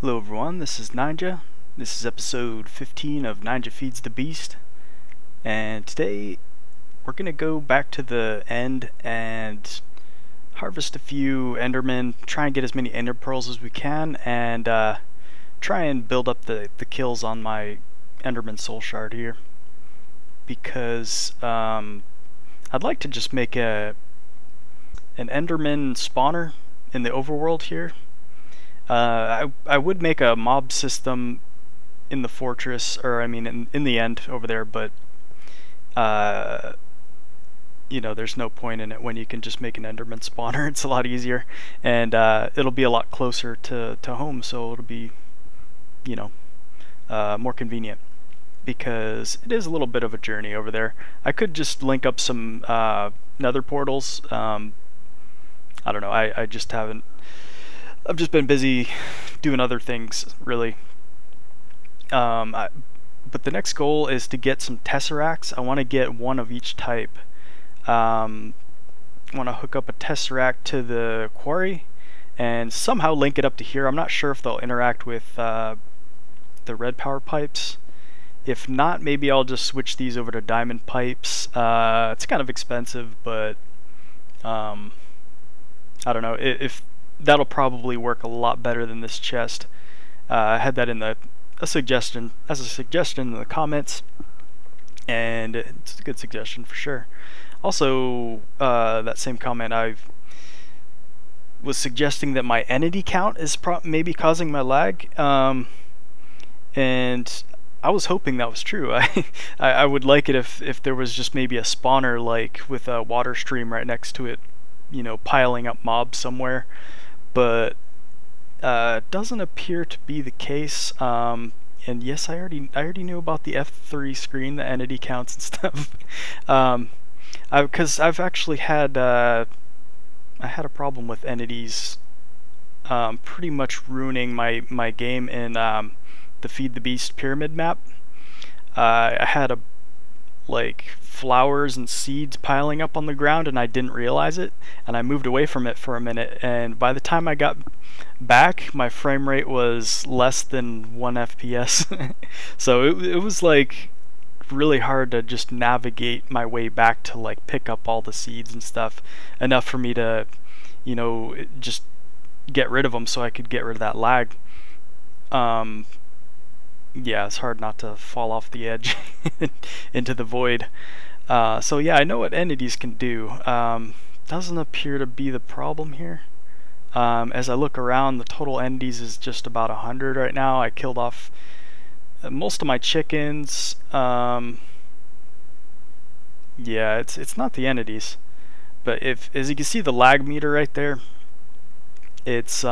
Hello everyone, this is Ninja. This is episode 15 of Ninja Feeds the Beast. And today we're going to go back to the end and harvest a few endermen, try and get as many ender pearls as we can, and try and build up the kills on my enderman soul shard here. Because I'd like to just make an enderman spawner in the overworld here. I would make a mob system in the fortress, or I mean in the end over there, but you know, there's no point in it when you can just make an enderman spawner. It's a lot easier, and it'll be a lot closer to home, so it'll be, you know, more convenient, because it is a little bit of a journey over there. I could just link up some nether portals. I don't know, I just haven't. I've just been busy doing other things, really. But the next goal is to get some tesseracts. I want to get one of each type. I want to hook up a tesseract to the quarry and somehow link it up to here. I'm not sure if they'll interact with the red power pipes. If not, maybe I'll just switch these over to diamond pipes. It's kind of expensive, but I don't know. If that'll probably work a lot better than this chest. I had that in a suggestion in the comments, and it's a good suggestion for sure. Also, that same comment, I was suggesting that my entity count is maybe causing my lag, and I was hoping that was true. I would like it if there was just maybe a spawner, like with a water stream right next to it, you know, piling up mobs somewhere. But doesn't appear to be the case. And yes, I already knew about the F3 screen, the entity counts and stuff. Because I've actually had I had a problem with entities pretty much ruining my game in the Feed the Beast pyramid map. I had like flowers and seeds piling up on the ground, and I didn't realize it, and I moved away from it for a minute, and by the time I got back, my frame rate was less than 1 FPS. So it was like really hard to just navigate my way back to like pick up all the seeds and stuff, enough for me to, you know, just get rid of them so I could get rid of that lag. Yeah, it's hard not to fall off the edge into the void. So yeah, I know what entities can do. Doesn't appear to be the problem here. As I look around, the total entities is just about 100 right now. I killed off most of my chickens. Yeah, it's not the entities, but as you can see, the lag meter right there, it's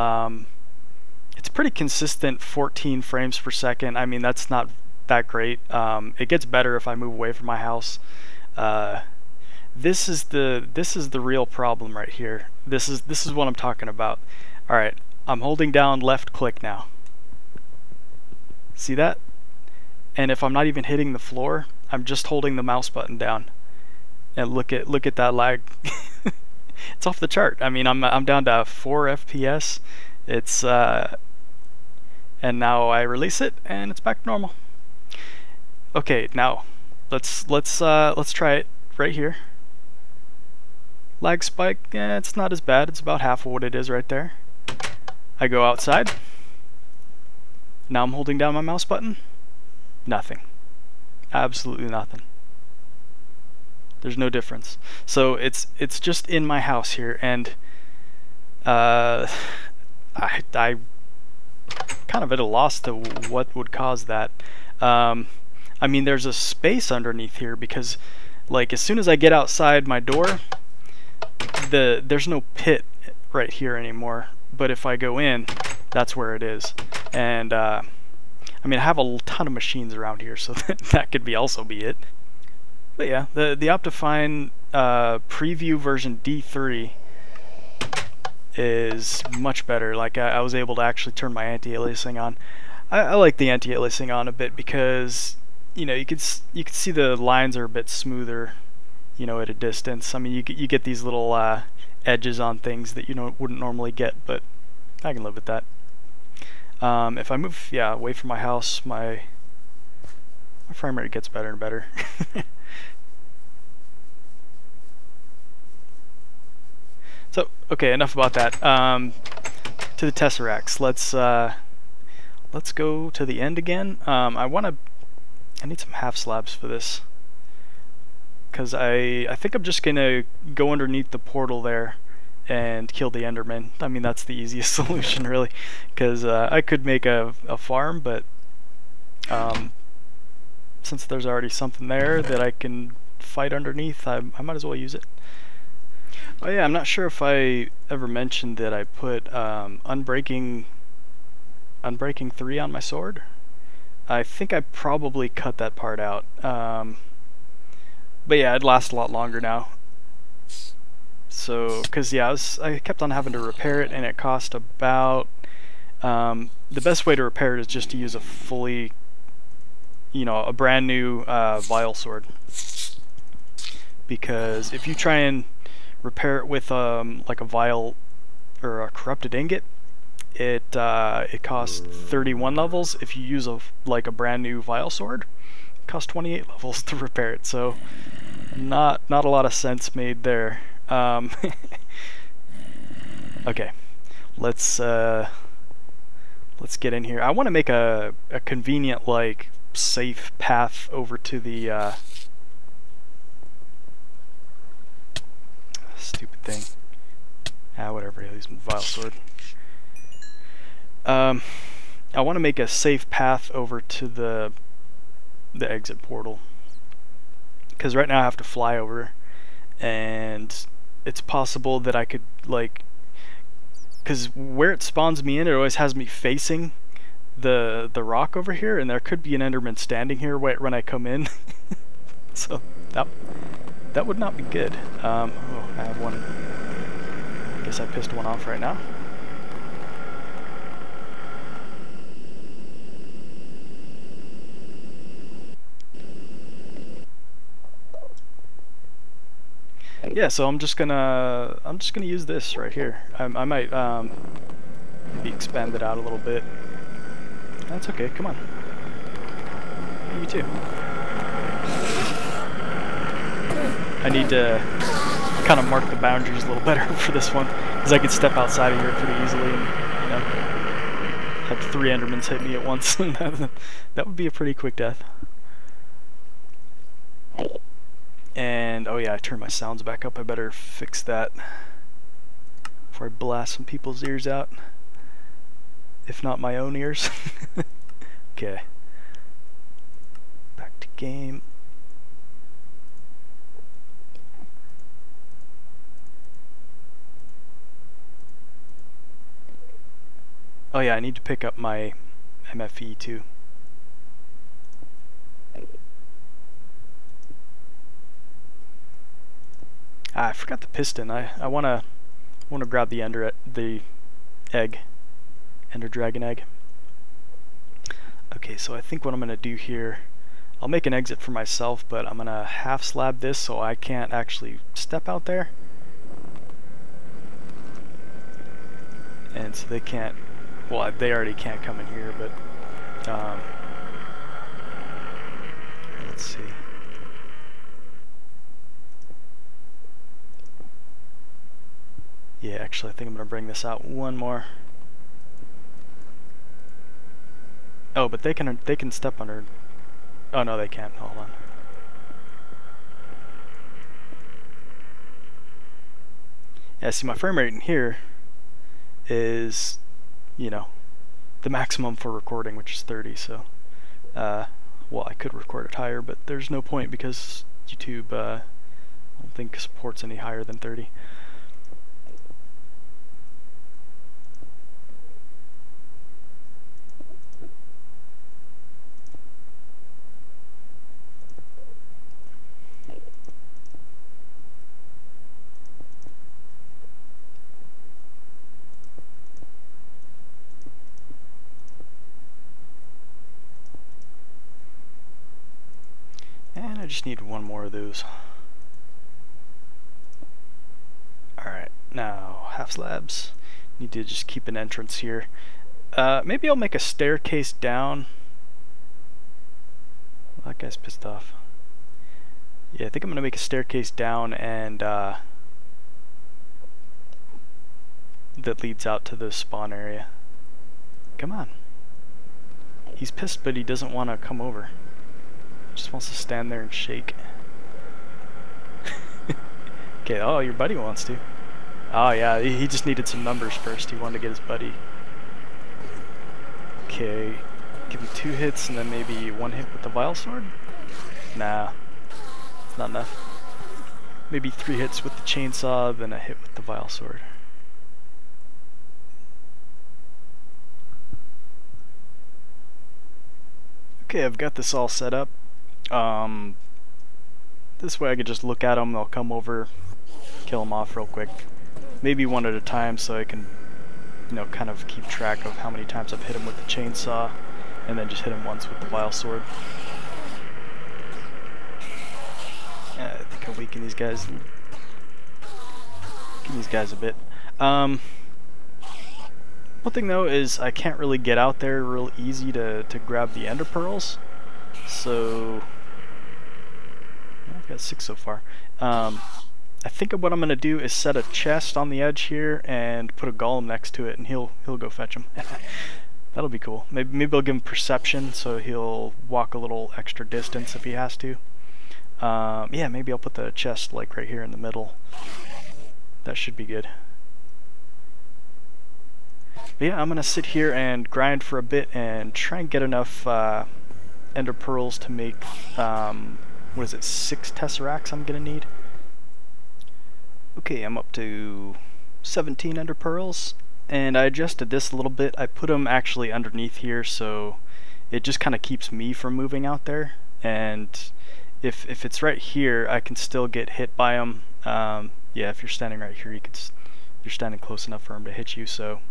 pretty consistent, 14 frames per second. I mean, that's not that great. It gets better if I move away from my house. This is the real problem right here. This is what I'm talking about. All right, I'm holding down left click now. See that? And if I'm not even hitting the floor, I'm just holding the mouse button down. And look at that lag. It's off the chart. I mean, I'm down to 4 FPS. It's and now I release it, and it's back to normal. Okay, now let's try it right here. Lag spike, it's not as bad. It's about half of what it is right there. I go outside. Now I'm holding down my mouse button. Nothing. Absolutely nothing. There's no difference. So it's just in my house here, and I kind of at a loss to what would cause that. I mean, there's a space underneath here, because like as soon as I get outside my door, there's no pit right here anymore, but if I go in, that's where it is. And I mean, I have a ton of machines around here, so that could also be it. But yeah, the Optifine preview version D3 is much better. Like I was able to actually turn my anti-aliasing on. I like the anti-aliasing on a bit, because you know, you could see the lines are a bit smoother, you know, at a distance. I mean, you get these little edges on things that you wouldn't normally get, but I can live with that. If I move, yeah, away from my house, my frame rate gets better and better. So, okay, enough about that. To the Tesseracts. Let's go to the end again. I need some half slabs for this, because I think I'm just gonna go underneath the portal there and kill the enderman. I mean, that's the easiest solution, really, because I could make a farm, but since there's already something there that I can fight underneath, I might as well use it. Oh yeah, I'm not sure if I ever mentioned that I put Unbreaking 3 on my sword. I think I probably cut that part out. But yeah, it lasts a lot longer now. So, because yeah, I kept on having to repair it, and it cost about... the best way to repair it is just to use a fully, a brand new vial sword. Because if you try and repair it with like a vial or a corrupted ingot, it costs 31 levels. If you use a brand new vial sword, it costs 28 levels to repair it. So not a lot of sense made there. Okay, let's get in here. I want to make a convenient, safe path over to the stupid thing. Whatever, I'll use my vial sword. I want to make a safe path over to the exit portal, because right now I have to fly over, and it's possible that I could, because where it spawns me in, it always has me facing the rock over here, and there could be an enderman standing here when I come in. So that would not be good. Oh, I have one. I guess I pissed one off right now. Yeah, so I'm just gonna use this right here. I might maybe expand it out a little bit. That's okay. Come on. You too. I need to kind of mark the boundaries a little better for this one, because I can step outside of here pretty easily and have 3 endermans hit me at once. That would be a pretty quick death. And oh yeah, I turned my sounds back up. I better fix that before I blast some people's ears out, if not my own ears. Okay, back to game. Oh yeah, I need to pick up my MFE too. I forgot the piston. I wanna grab the egg, Ender Dragon egg. Okay, so I think what I'm gonna do here, I'll make an exit for myself, but I'm gonna half slab this so I can't actually step out there, and so they can't. Well, they already can't come in here, but let's see. Yeah, actually, I think I'm gonna bring this out one more. Oh, but they can step under. Oh no, they can't. Hold on. Yeah, see, my frame rate in here is, the maximum for recording, which is 30. So, well, I could record it higher, but there's no point because YouTube, I don't think supports any higher than 30. And I just need one more of those. Alright, now half slabs. Need to just keep an entrance here. Maybe I'll make a staircase down. That guy's pissed off. Yeah, I think I'm gonna make a staircase down and that leads out to the spawn area. Come on. He's pissed, but he doesn't want to come over. He just wants to stand there and shake. Okay, oh, your buddy wants to. Oh yeah, he just needed some numbers first. He wanted to get his buddy. Okay, give him 2 hits and then maybe 1 hit with the vile sword? Nah, it's not enough. Maybe 3 hits with the chainsaw, then a hit with the vile sword. Okay, I've got this all set up. This way I could just look at them, they'll come over, kill them off real quick. Maybe one at a time so I can, you know, kind of keep track of how many times I've hit them with the chainsaw, and then just hit them once with the vile sword. I think I'll weaken these guys. Weaken these guys a bit. One thing though is I can't really get out there real easy to grab the ender pearls. So I've got 6 so far. I think what I'm gonna do is set a chest on the edge here and put a golem next to it, and he'll go fetch them. That'll be cool. Maybe I'll give him perception so he'll walk a little extra distance if he has to. Yeah, maybe I'll put the chest like right here in the middle. That should be good. But yeah, I'm gonna sit here and grind for a bit and try and get enough ender pearls to make what is it, 6 tesseracts I'm gonna need. Okay, I'm up to 17 ender pearls, and I adjusted this a little bit. I put them actually underneath here so it just kind of keeps me from moving out there, and if it's right here I can still get hit by them. Yeah, if you're standing right here you're standing close enough for him to hit you. So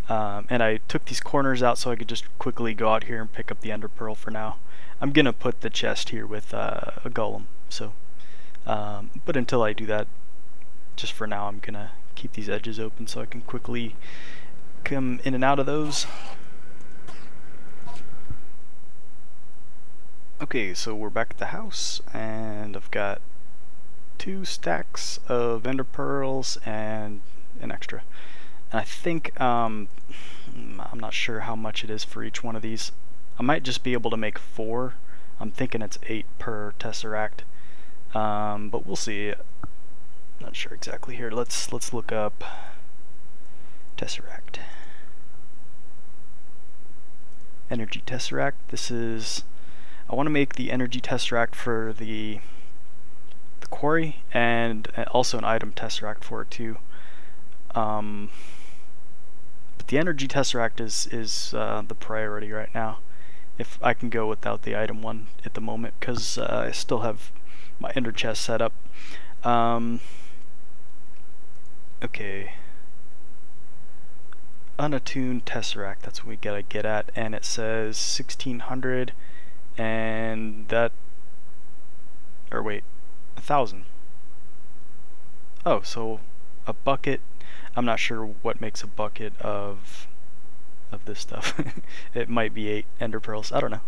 and I took these corners out so I could just quickly go out here and pick up the ender pearl for now. I'm gonna put the chest here with a golem, so but until I do that, just for now I'm gonna keep these edges open so I can quickly come in and out of those. Okay, so we're back at the house and I've got 2 stacks of ender pearls and an extra. And I think I'm not sure how much it is for each one of these. I might just be able to make 4. I'm thinking it's 8 per tesseract, but we'll see. Not sure exactly here. Let's look up Tesseract. Energy Tesseract. This is, I want to make the energy Tesseract for the quarry and also an item Tesseract for it too. But the energy Tesseract is the priority right now. If I can go without the item one at the moment, because I still have my ender chest set up. Okay. Unattuned Tesseract, that's what we gotta get at, and it says 1600, and that, or wait, 1000. Oh, so a bucket. I'm not sure what makes a bucket of this stuff. It might be 8 ender pearls, I don't know.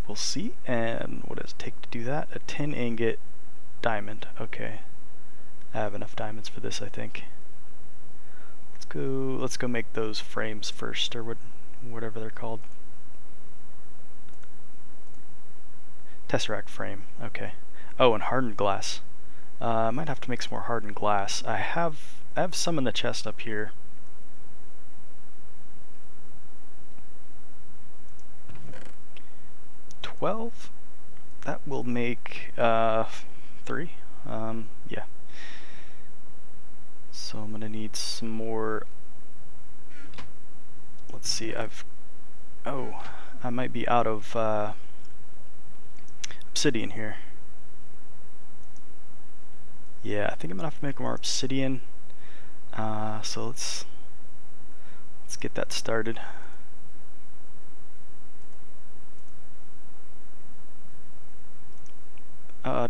We'll see. And what does it take to do that? A 10 ingot diamond. Okay, I have enough diamonds for this, I think. Let's go make those frames first, or whatever they're called. Tesseract frame. Okay. Oh, and hardened glass. I might have to make some more hardened glass. I have some in the chest up here. That will make 3. Yeah. So I'm gonna need some more. Let's see. I might be out of obsidian here. Yeah, I think I'm gonna have to make more obsidian. So let's get that started.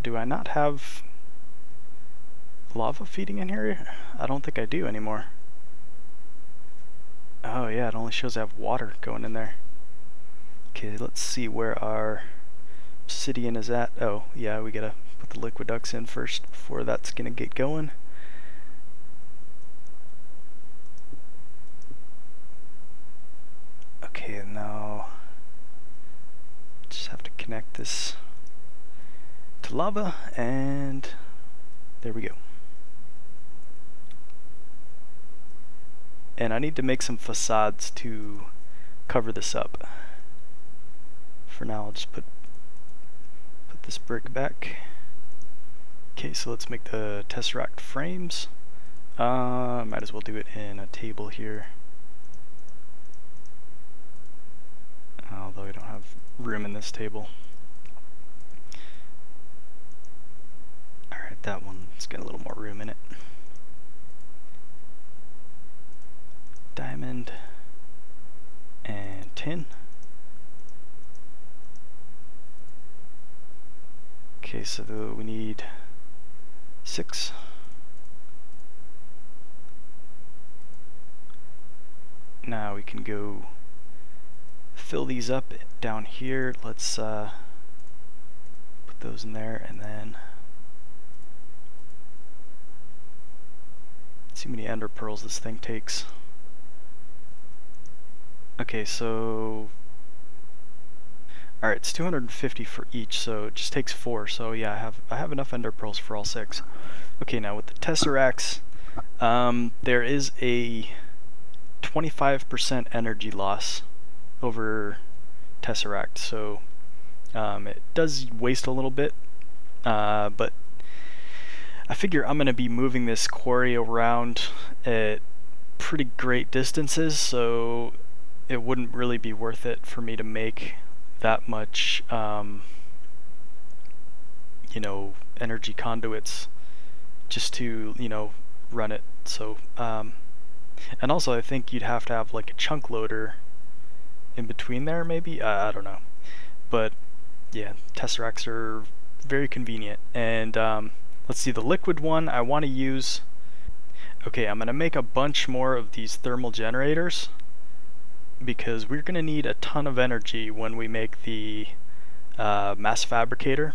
Do I not have lava feeding in here? I don't think I do anymore. Oh yeah, it only shows I have water going in there. Okay, let's see where our obsidian is at. Oh yeah, we gotta put the liquid ducts in first before that's gonna get going. Okay, now just have to connect this to lava, and there we go. And I need to make some facades to cover this up. For now, I'll just put this brick back. Okay, so let's make the Tesseract frames. Might as well do it in a table here. Although I don't have room in this table. Alright, that one's got a little more room in it. Diamond and tin. Okay, so we need 6. Now we can go fill these up down here. Let's put those in there, and then see how many ender pearls this thing takes. Okay, so alright, it's 250 for each, so it just takes 4. So yeah, I have enough ender pearls for all 6. Okay, now with the tesseracts, there is a 25% energy loss over tesseract, so it does waste a little bit, but I figure I'm going to be moving this quarry around at pretty great distances, so it wouldn't really be worth it for me to make that much you know, energy conduits just to, you know, run it. So and also I think you'd have to have like a chunk loader in between there, maybe. I don't know, but yeah, tesseracts are very convenient. And let's see, the liquid one I want to use. Okay, I'm gonna make a bunch more of these thermal generators, because we're going to need a ton of energy when we make the mass fabricator,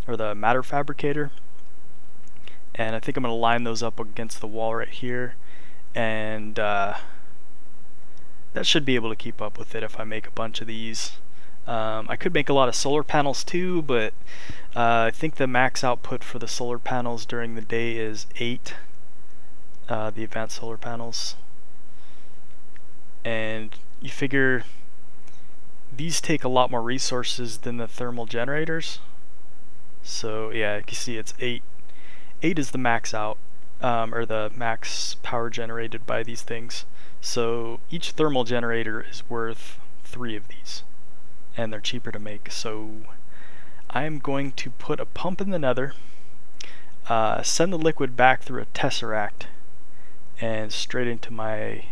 or the matter fabricator. And I think I'm going to line those up against the wall right here, and that should be able to keep up with it if I make a bunch of these. I could make a lot of solar panels too, but I think the max output for the solar panels during the day is 8, the advanced solar panels. And you figure these take a lot more resources than the thermal generators. So yeah, you can see it's 8. 8 is the max out, or the max power generated by these things. So each thermal generator is worth 3 of these, and they're cheaper to make. So I'm going to put a pump in the nether, send the liquid back through a tesseract, and straight into my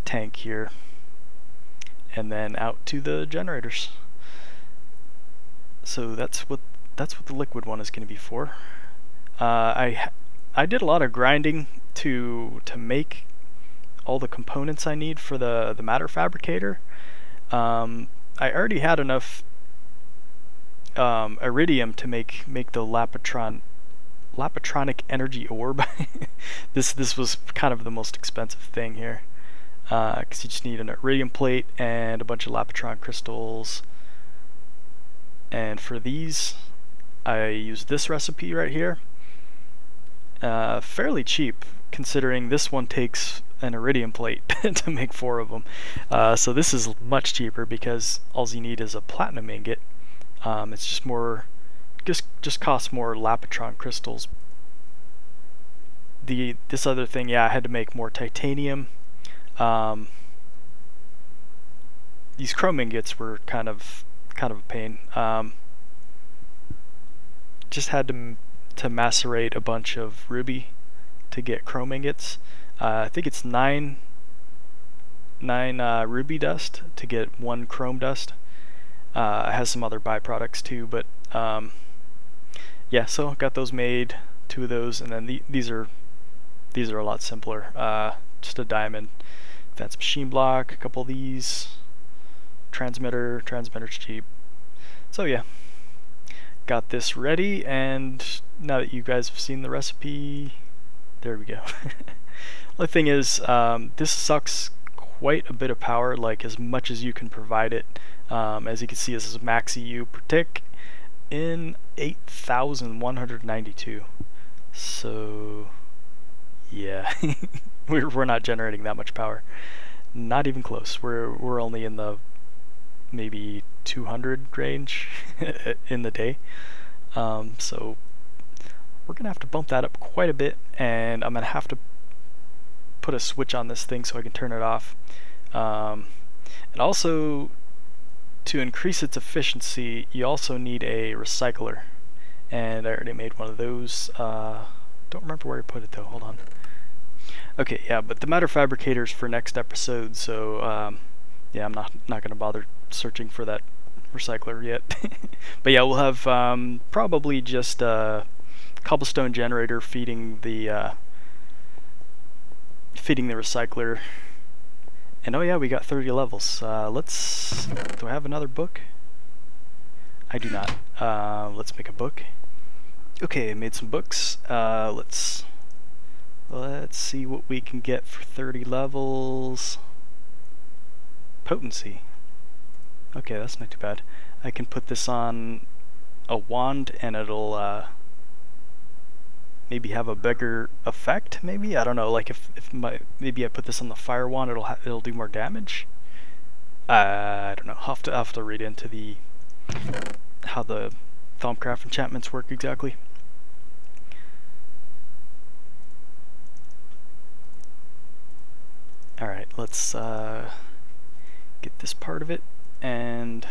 tank here, and then out to the generators. So that's what the liquid one is going to be for. I did a lot of grinding to make all the components I need for the matter fabricator. I already had enough iridium to make the lapatronic energy orb. This was kind of the most expensive thing here, because you just need an iridium plate and a bunch of lapatron crystals. And for these, I use this recipe right here. Fairly cheap, considering this one takes an iridium plate to make 4 of them. So this is much cheaper, because all you need is a platinum ingot. It's just more, just costs more lapatron crystals. This other thing, yeah, I had to make more titanium. These chrome ingots were kind of a pain. Just had to macerate a bunch of ruby to get chrome ingots. I think it's 9 ruby dust to get 1 chrome dust. It has some other byproducts too, but yeah, so got those made, 2 of those, and then these are a lot simpler. Just a diamond Advanced machine block, a couple of these. Transmitter's cheap. So yeah, got this ready, and now that you guys have seen the recipe, there we go. The thing is, this sucks quite a bit of power, like as much as you can provide it. As you can see, this is max EU per tick in 8,192. So yeah, we're not generating that much power. Not even close. We're only in the maybe 200 range in the day. So we're gonna have to bump that up quite a bit, and I'm gonna have to put a switch on this thing so I can turn it off. And also, to increase its efficiency, you also need a recycler, and I already made one of those. Don't remember where I put it though. Hold on. Okay, yeah, but the matter fabricator's for next episode, so yeah, I'm not gonna bother searching for that recycler yet. But yeah, we'll have probably just a cobblestone generator feeding the recycler. And oh yeah, we got 30 levels. Do I have another book? I do not. Let's make a book. Okay, I made some books. Let's see what we can get for 30 levels. Potency. Okay, that's not too bad. I can put this on a wand and it'll maybe have a bigger effect, maybe? I don't know, like if maybe I put this on the fire wand, it'll do more damage? I don't know. I'll have to read into how the Thaumcraft enchantments work exactly. Alright, let's get this part of it, and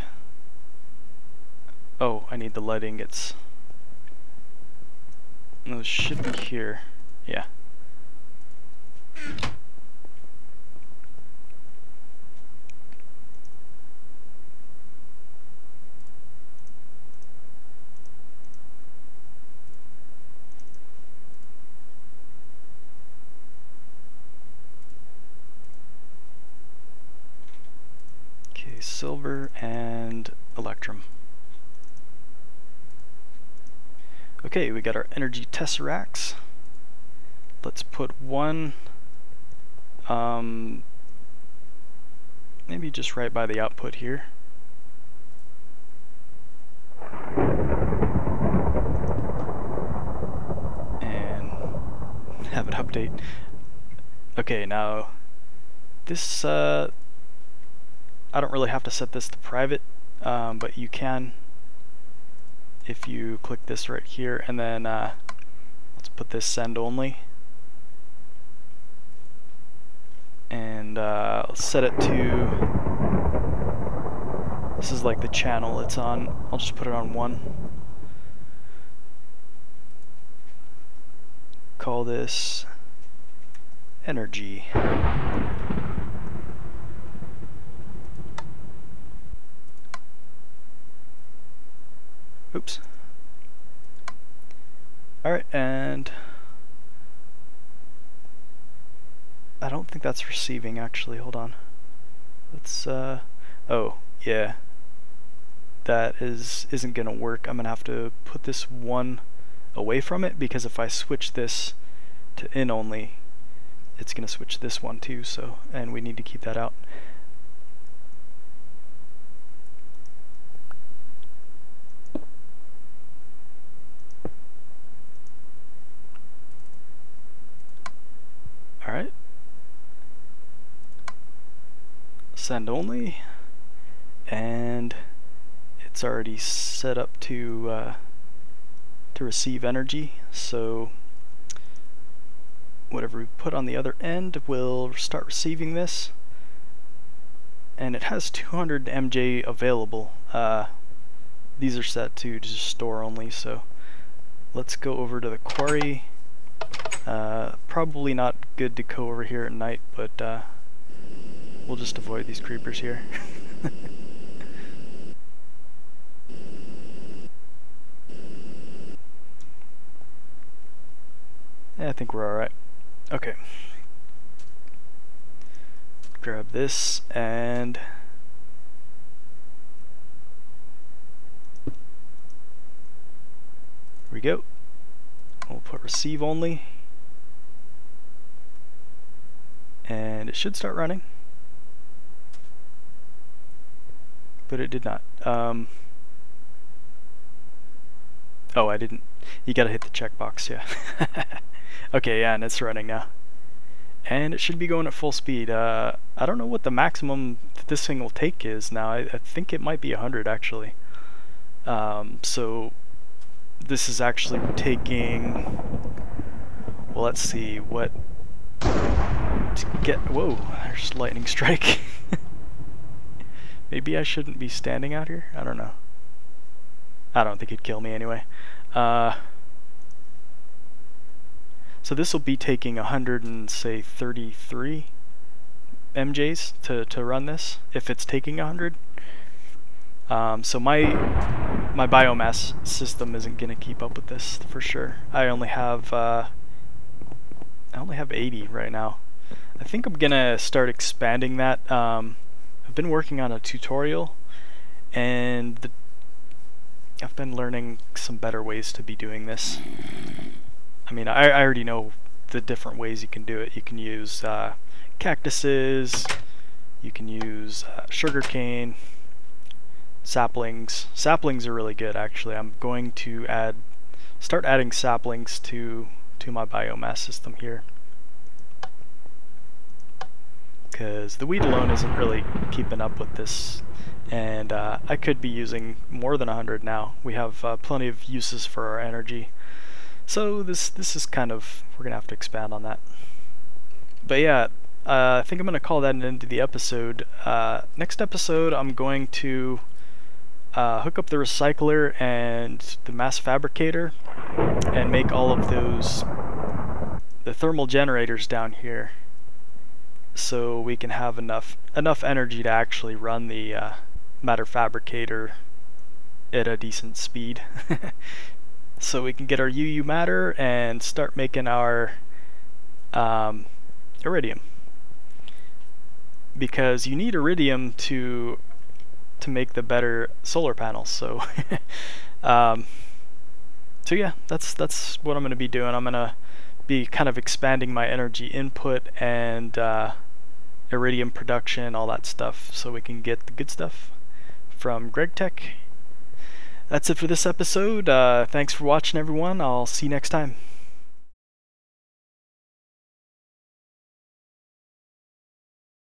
oh, I need the lead ingots. Those should be here. Yeah. Okay, silver and electrum. Okay, we got our energy tesseracts. Let's put one, maybe just right by the output here. And have it update. Okay, now this, I don't really have to set this to private, but you can if you click this right here, and then let's put this send only, and let's set it to, this is like the channel it's on. I'll just put it on 1. Call this energy. Oops. Alright, and I don't think that's receiving actually. Hold on. Let's oh, yeah. That isn't gonna work. I'm gonna have to put this one away from it, because if I switch this to in only, it's gonna switch this one too, so, and we need to keep that out. Alright. Send only, and it's already set up to receive energy, so whatever we put on the other end will start receiving this, and it has 200 MJ available. These are set to just store only, so let's go over to the quarry. Probably not good to go over here at night, but we'll just avoid these creepers here. Yeah, I think we're alright. Okay. grab this and here we go. We'll put receive only, and it should start running, but it did not. Oh, I didn't. You gotta hit the checkbox, yeah. Okay, yeah, and it's running now. And it should be going at full speed. I don't know what the maximum that this thing will take is now. I think it might be 100 actually. So this is actually taking, well, let's see what to get. Whoa, there's lightning strike. Maybe I shouldn't be standing out here. I don't know. I don't think it'd kill me anyway. So this will be taking 133 MJs to run this if it's taking 100. So my biomass system isn't gonna keep up with this for sure. I only have 80 right now. I think I'm gonna start expanding that. I've been working on a tutorial, and I've been learning some better ways to be doing this. I mean, I already know the different ways you can do it. You can use cactuses, you can use sugarcane, saplings. Saplings are really good, actually. I'm going to start adding saplings to my biomass system here, because the wheat alone isn't really keeping up with this, and I could be using more than 100 now. We have plenty of uses for our energy. So this is kind of, we're gonna have to expand on that. But yeah, I think I'm gonna call that an end to the episode. Next episode, I'm going to hook up the recycler and the mass fabricator and make all of the thermal generators down here, so we can have enough energy to actually run the matter fabricator at a decent speed. So we can get our UU matter and start making our iridium, because you need iridium to make the better solar panels. So so yeah, that's what I'm going to be doing. I'm going to be kind of expanding my energy input and iridium production, all that stuff, so we can get the good stuff from Greg Tech. That's it for this episode. Thanks for watching, everyone. I'll see you next time.